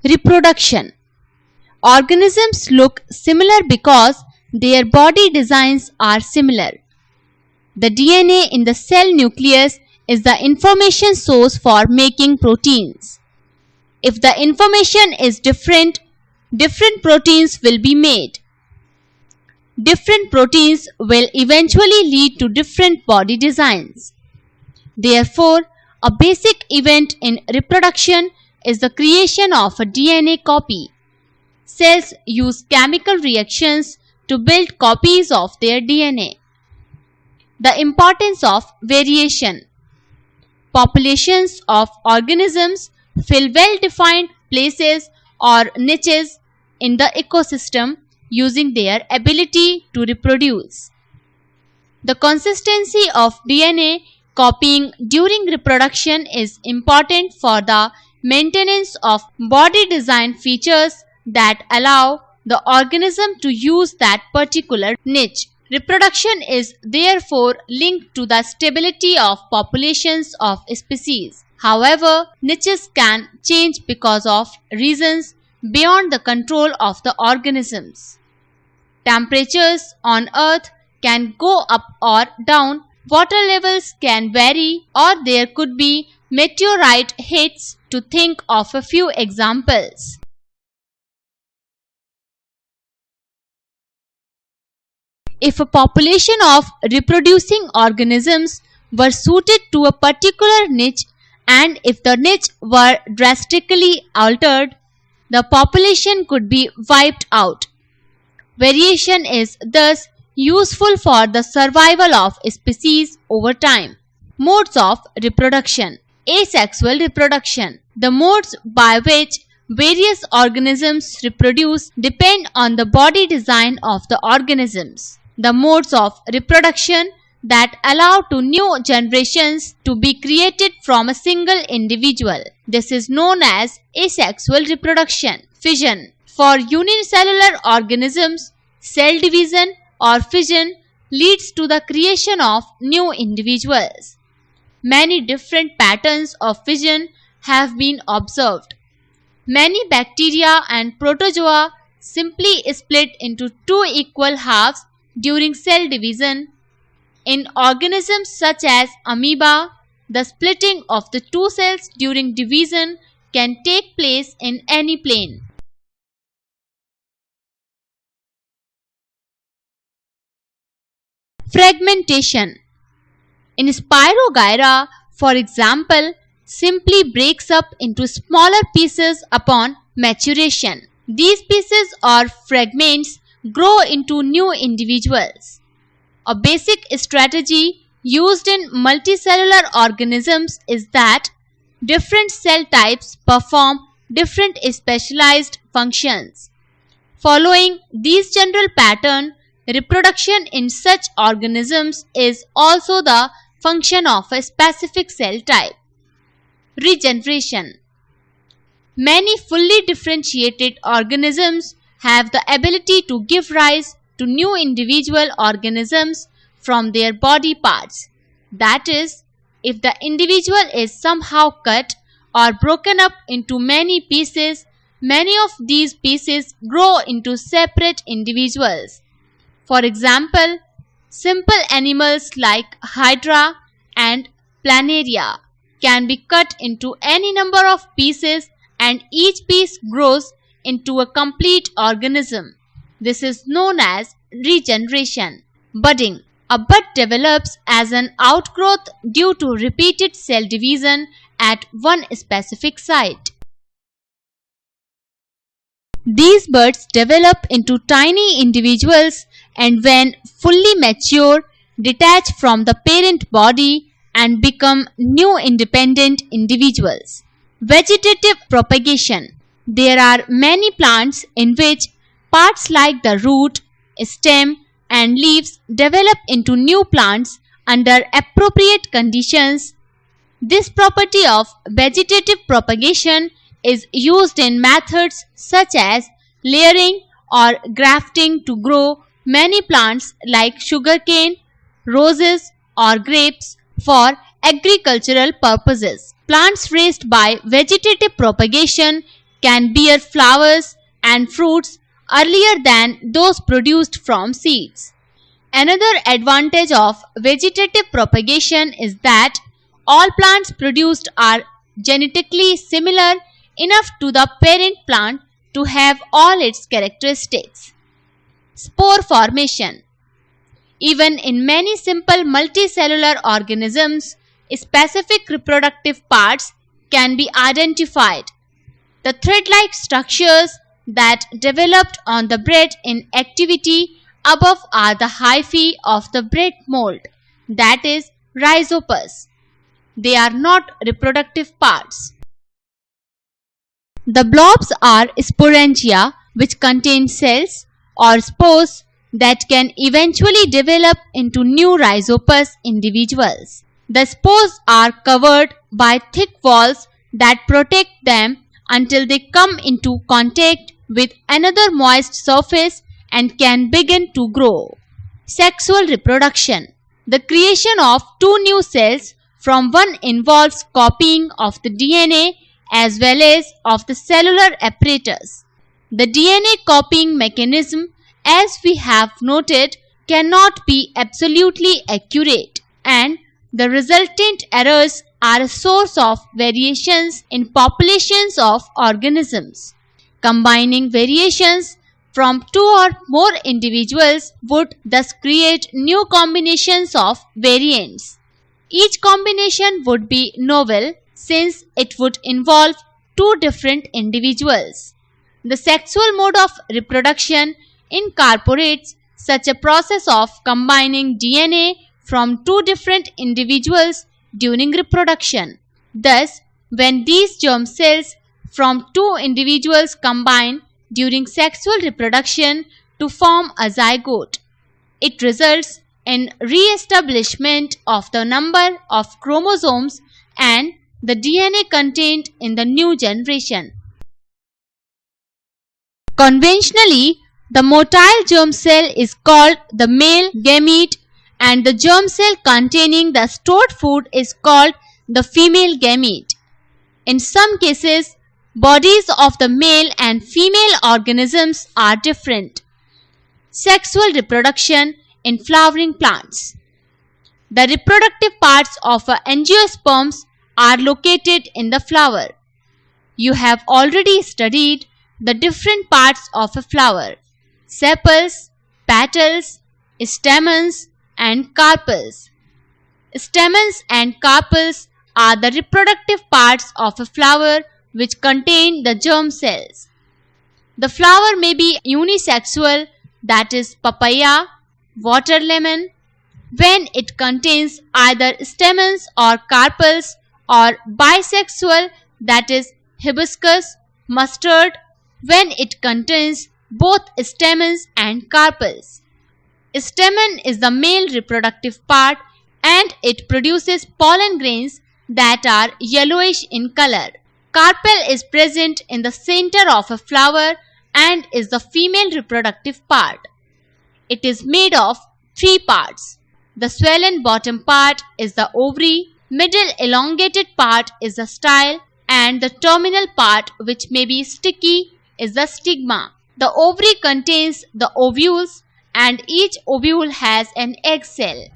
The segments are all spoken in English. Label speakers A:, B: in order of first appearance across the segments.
A: Reproduction. Organisms look similar because their body designs are similar. The DNA in the cell nucleus is the information source for making proteins. If the information is different, different proteins will be made. Different proteins will eventually lead to different body designs. Therefore, a basic event in reproduction is the creation of a DNA copy. Cells use chemical reactions to build copies of their DNA. The importance of variation. Populations of organisms fill well-defined places or niches in the ecosystem using their ability to reproduce. The consistency of DNA copying during reproduction is important for the maintenance of body design features that allow the organism to use that particular niche. Reproduction is therefore linked to the stability of populations of species. However, niches can change because of reasons beyond the control of the organisms. Temperatures on Earth can go up or down, water levels can vary, or there could be meteorite hits, to think of a few examples. If a population of reproducing organisms were suited to a particular niche, and if the niche were drastically altered, the population could be wiped out. Variation is thus useful for the survival of species over time. Modes of reproduction. Asexual reproduction. The modes by which various organisms reproduce depend on the body design of the organisms. The modes of reproduction that allow to new generations to be created from a single individual. This is known as asexual reproduction. Fission. For unicellular organisms, cell division or fission leads to the creation of new individuals. Many different patterns of fission have been observed. Many bacteria and protozoa simply split into two equal halves during cell division. In organisms such as amoeba, the splitting of the two cells during division can take place in any plane. Fragmentation. In Spirogyra, for example, simply breaks up into smaller pieces upon maturation. These pieces or fragments grow into new individuals. A basic strategy used in multicellular organisms is that different cell types perform different specialized functions. Following this general pattern, reproduction in such organisms is also the function of a specific cell type. Regeneration. Many fully differentiated organisms have the ability to give rise to new individual organisms from their body parts. That is, if the individual is somehow cut or broken up into many pieces, many of these pieces grow into separate individuals. For example, simple animals like Hydra and Planaria can be cut into any number of pieces, and each piece grows into a complete organism. This is known as regeneration. Budding. A bud develops as an outgrowth due to repeated cell division at one specific site. These buds develop into tiny individuals and when fully mature, detach from the parent body and become new independent individuals. Vegetative propagation. There are many plants in which parts like the root, stem, and leaves develop into new plants under appropriate conditions. This property of vegetative propagation is used in methods such as layering or grafting to grow many plants like sugarcane, roses, or grapes for agricultural purposes. Plants raised by vegetative propagation can bear flowers and fruits earlier than those produced from seeds. Another advantage of vegetative propagation is that all plants produced are genetically similar enough to the parent plant to have all its characteristics. Spore formation. Even in many simple multicellular organisms, specific reproductive parts can be identified. The thread-like structures that developed on the bread in activity above are the hyphae of the bread mold, that is, rhizopus. They are not reproductive parts. The blobs are sporangia, which contain cells or spores that can eventually develop into new rhizopus individuals. The spores are covered by thick walls that protect them until they come into contact with another moist surface and can begin to grow. Sexual reproduction. The creation of two new cells from one involves copying of the DNA as well as of the cellular apparatus. The DNA copying mechanism, as we have noted, cannot be absolutely accurate, and the resultant errors are a source of variations in populations of organisms. Combining variations from two or more individuals would thus create new combinations of variants. Each combination would be novel since it would involve two different individuals. The sexual mode of reproduction incorporates such a process of combining DNA from two different individuals during reproduction. Thus, when these germ cells from two individuals combine during sexual reproduction to form a zygote, it results in re-establishment of the number of chromosomes and the DNA contained in the new generation. Conventionally, the motile germ cell is called the male gamete and the germ cell containing the stored food is called the female gamete. In some cases, bodies of the male and female organisms are different. Sexual reproduction in flowering plants. The reproductive parts of angiosperms are located in the flower. You have already studied the different parts of a flower: sepals, petals, stamens, and carpels. Stamens and carpels are the reproductive parts of a flower which contain the germ cells. The flower may be unisexual, that is papaya, water lemon, when it contains either stamens or carpels, or bisexual, that is hibiscus, mustard, when it contains both stamens and carpels. Stamen is the male reproductive part and it produces pollen grains that are yellowish in color. Carpel is present in the center of a flower and is the female reproductive part. It is made of three parts. The swollen bottom part is the ovary, middle elongated part is the style, and the terminal part, which may be sticky, is the stigma. The ovary contains the ovules and each ovule has an egg cell.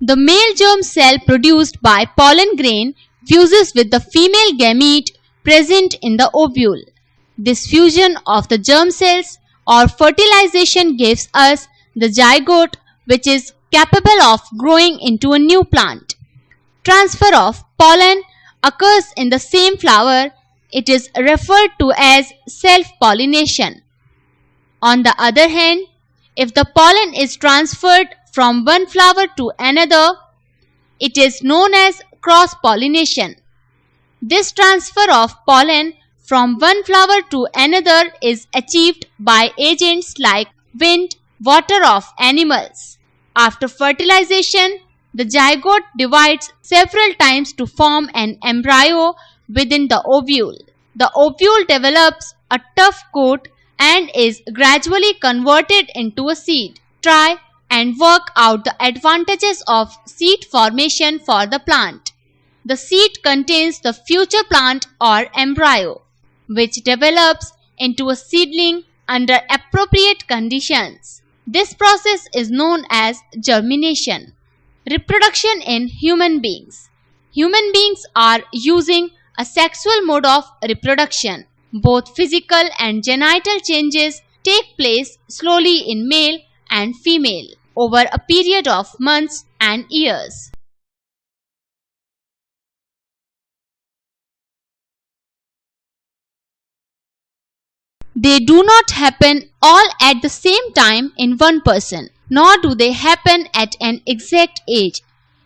A: The male germ cell produced by pollen grain fuses with the female gamete present in the ovule. This fusion of the germ cells or fertilization gives us the zygote, which is capable of growing into a new plant. Transfer of pollen occurs in the same flower. It is referred to as self-pollination. On the other hand, if the pollen is transferred from one flower to another, it is known as cross-pollination. This transfer of pollen from one flower to another is achieved by agents like wind, water of animals. After fertilization, the zygote divides several times to form an embryo within the ovule. The ovule develops a tough coat and is gradually converted into a seed. Try and work out the advantages of seed formation for the plant. The seed contains the future plant or embryo, which develops into a seedling under appropriate conditions. This process is known as germination. Reproduction in human beings. Human beings are using a sexual mode of reproduction. Both physical and genital changes take place slowly in male and female over a period of months and years. They do not happen all at the same time in one person, nor do they happen at an exact age.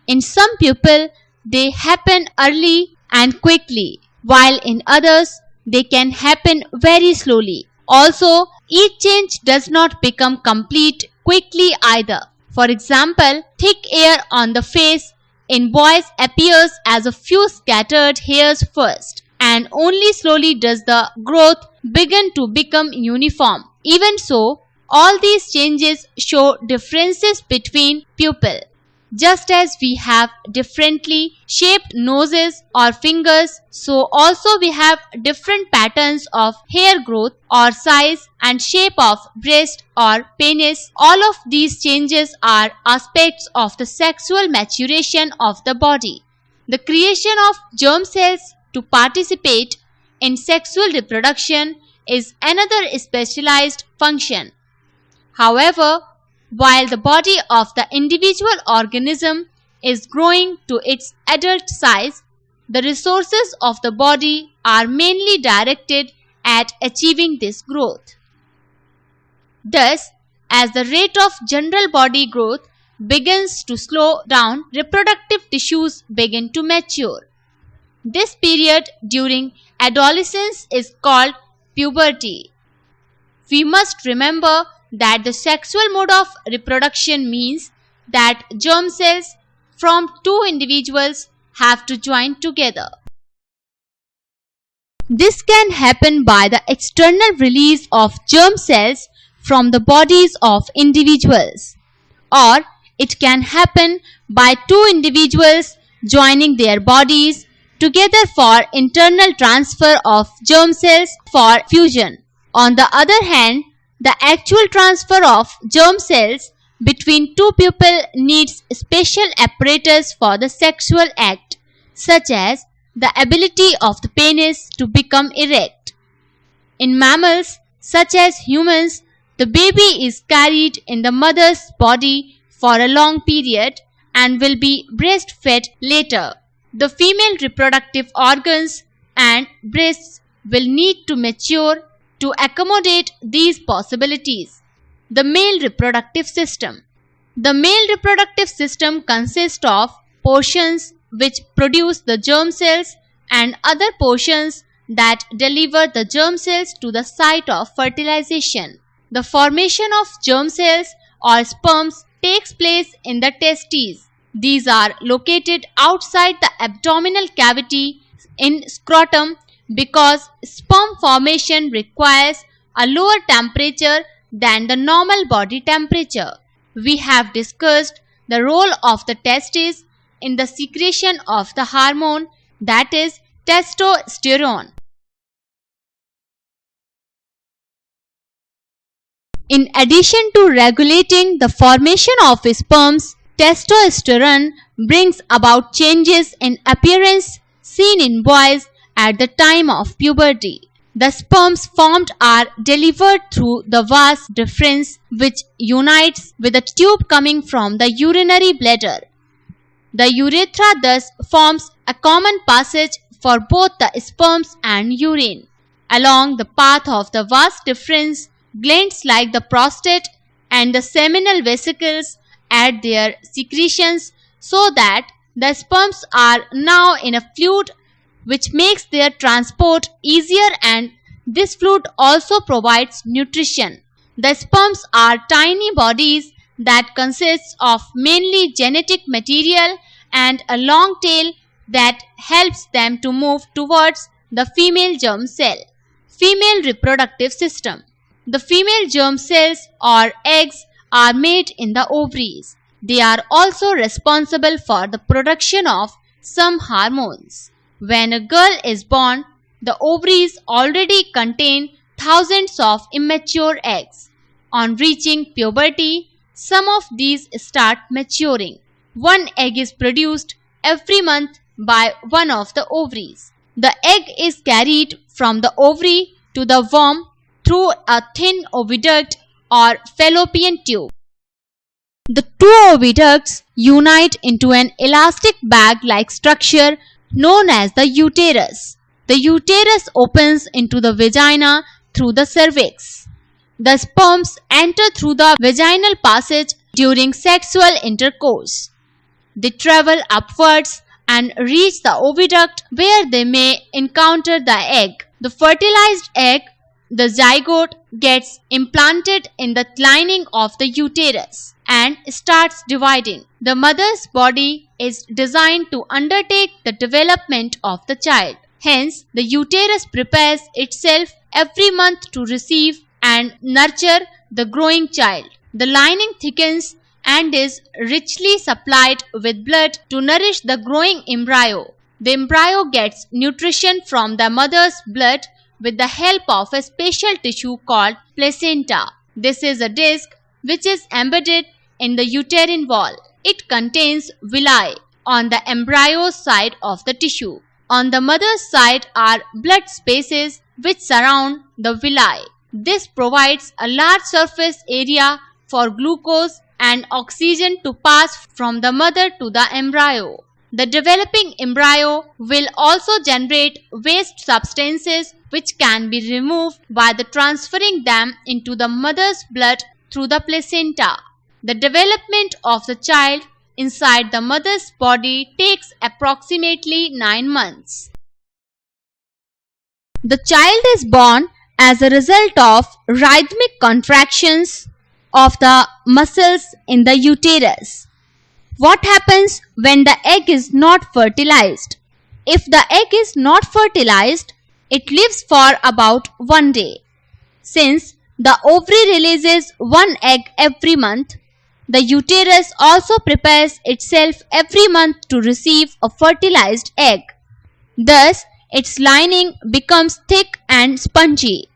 A: In some people, they happen early and quickly, while in others, they can happen very slowly. Also, each change does not become complete quickly either. For example, thick hair on the face in boys appears as a few scattered hairs first, and only slowly does the growth begin to become uniform. Even so, all these changes show differences between people. Just as we have differently shaped noses or fingers, so also we have different patterns of hair growth or size and shape of breast or penis. All of these changes are aspects of the sexual maturation of the body. The creation of germ cells to participate in sexual reproduction is another specialized function. However, while the body of the individual organism is growing to its adult size, the resources of the body are mainly directed at achieving this growth. Thus, as the rate of general body growth begins to slow down, reproductive tissues begin to mature. This period during adolescence is called puberty. We must remember that the sexual mode of reproduction means that germ cells from two individuals have to join together. This can happen by the external release of germ cells from the bodies of individuals, or it can happen by two individuals joining their bodies together for internal transfer of germ cells for fusion. On the other hand, the actual transfer of germ cells between two people needs special apparatus for the sexual act, such as the ability of the penis to become erect. In mammals, such as humans, the baby is carried in the mother's body for a long period and will be breastfed later. The female reproductive organs and breasts will need to mature to accommodate these possibilities. The male reproductive system. The male reproductive system consists of portions which produce the germ cells and other portions that deliver the germ cells to the site of fertilization. The formation of germ cells or sperms takes place in the testes. These are located outside the abdominal cavity in scrotum because sperm formation requires a lower temperature than the normal body temperature. We have discussed the role of the testes in the secretion of the hormone, that is testosterone. In addition to regulating the formation of sperms, testosterone brings about changes in appearance seen in boys at the time of puberty. The sperms formed are delivered through the vas deferens, which unites with a tube coming from the urinary bladder. The urethra thus forms a common passage for both the sperms and urine. Along the path of the vas deferens, glands like the prostate and the seminal vesicles add their secretions so that the sperms are now in a fluid which makes their transport easier, and this fluid also provides nutrition. The sperms are tiny bodies that consist of mainly genetic material and a long tail that helps them to move towards the female germ cell. Female reproductive system. The female germ cells or eggs are made in the ovaries. They are also responsible for the production of some hormones. When a girl is born, the ovaries already contain thousands of immature eggs. On reaching puberty, some of these start maturing. One egg is produced every month by one of the ovaries. The egg is carried from the ovary to the womb through a thin oviduct or fallopian tube. The two oviducts unite into an elastic bag-like structure known as the uterus. The uterus opens into the vagina through the cervix. The sperms enter through the vaginal passage during sexual intercourse. They travel upwards and reach the oviduct where they may encounter the egg. The fertilized egg, the zygote, gets implanted in the lining of the uterus and starts dividing. The mother's body is designed to undertake the development of the child. Hence, the uterus prepares itself every month to receive and nurture the growing child. The lining thickens and is richly supplied with blood to nourish the growing embryo. The embryo gets nutrition from the mother's blood with the help of a special tissue called placenta. This is a disc which is embedded in the uterine wall. It contains villi on the embryo's side of the tissue. On the mother's side are blood spaces which surround the villi. This provides a large surface area for glucose and oxygen to pass from the mother to the embryo. The developing embryo will also generate waste substances which can be removed by transferring them into the mother's blood through the placenta. The development of the child inside the mother's body takes approximately 9 months. The child is born as a result of rhythmic contractions of the muscles in the uterus. What happens when the egg is not fertilized? If the egg is not fertilized, it lives for about 1 day. Since the ovary releases one egg every month, the uterus also prepares itself every month to receive a fertilized egg. Thus, its lining becomes thick and spongy.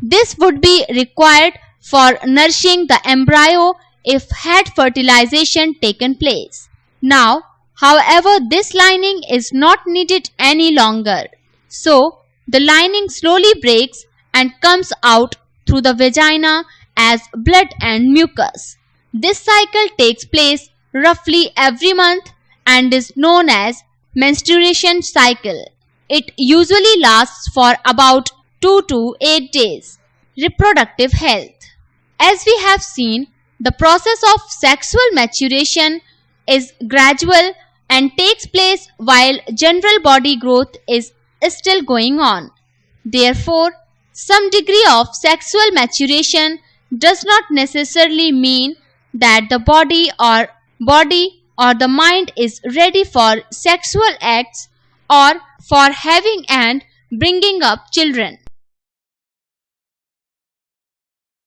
A: This would be required for nourishing the embryo if had fertilization taken place. Now, however, this lining is not needed any longer. So, the lining slowly breaks and comes out through the vagina as blood and mucus. This cycle takes place roughly every month and is known as menstruation cycle. It usually lasts for about 2 to 8 days. Reproductive health. As we have seen, the process of sexual maturation is gradual and takes place while general body growth is still going on. Therefore, some degree of sexual maturation does not necessarily mean that the body or the mind is ready for sexual acts or for having and bringing up children.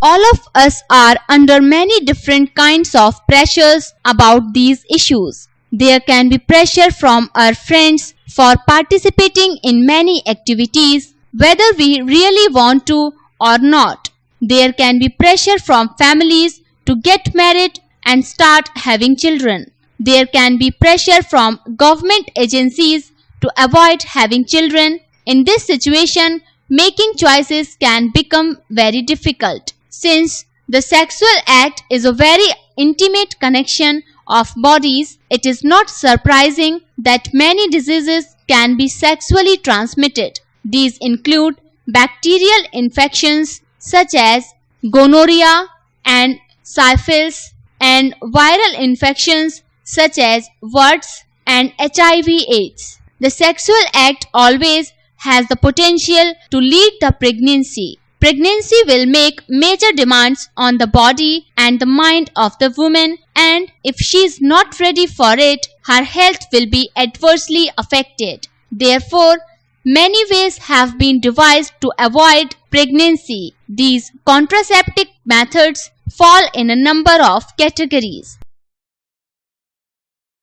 A: All of us are under many different kinds of pressures about these issues. There can be pressure from our friends for participating in many activities, whether we really want to or not. There can be pressure from families to get married and start having children. There can be pressure from government agencies to avoid having children. In this situation, making choices can become very difficult. Since the sexual act is a very intimate connection of bodies, it is not surprising that many diseases can be sexually transmitted. These include bacterial infections such as gonorrhea and syphilis, and viral infections such as warts and HIV/AIDS. The sexual act always has the potential to lead to pregnancy. Pregnancy will make major demands on the body and the mind of the woman, and if she is not ready for it, her health will be adversely affected. Therefore, many ways have been devised to avoid pregnancy. These contraceptive methods fall in a number of categories.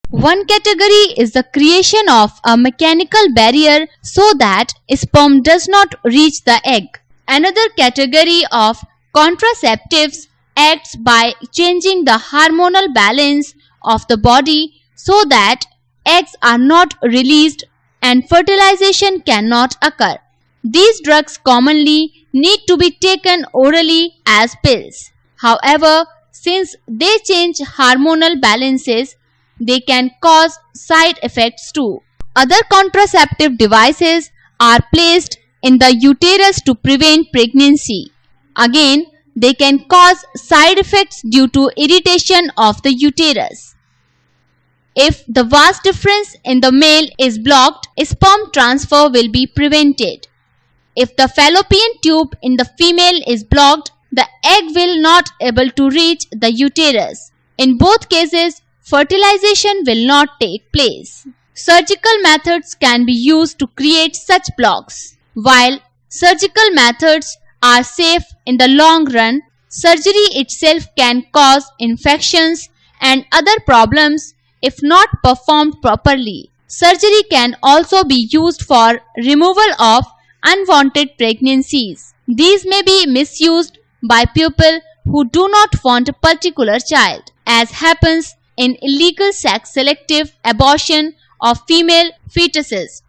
A: One category is the creation of a mechanical barrier so that sperm does not reach the egg. Another category of contraceptives acts by changing the hormonal balance of the body so that eggs are not released and fertilization cannot occur. These drugs commonly need to be taken orally as pills. However, since they change hormonal balances, they can cause side effects too. Other contraceptive devices are placed in the uterus to prevent pregnancy. Again, they can cause side effects due to irritation of the uterus. If the vas deferens in the male is blocked, sperm transfer will be prevented. If the fallopian tube in the female is blocked, the egg will not able to reach the uterus. In both cases, fertilization will not take place. Surgical methods can be used to create such blocks. While surgical methods are safe in the long run, surgery itself can cause infections and other problems if not performed properly. Surgery can also be used for removal of unwanted pregnancies. These may be misused by people who do not want a particular child, as happens in illegal sex selective abortion of female fetuses.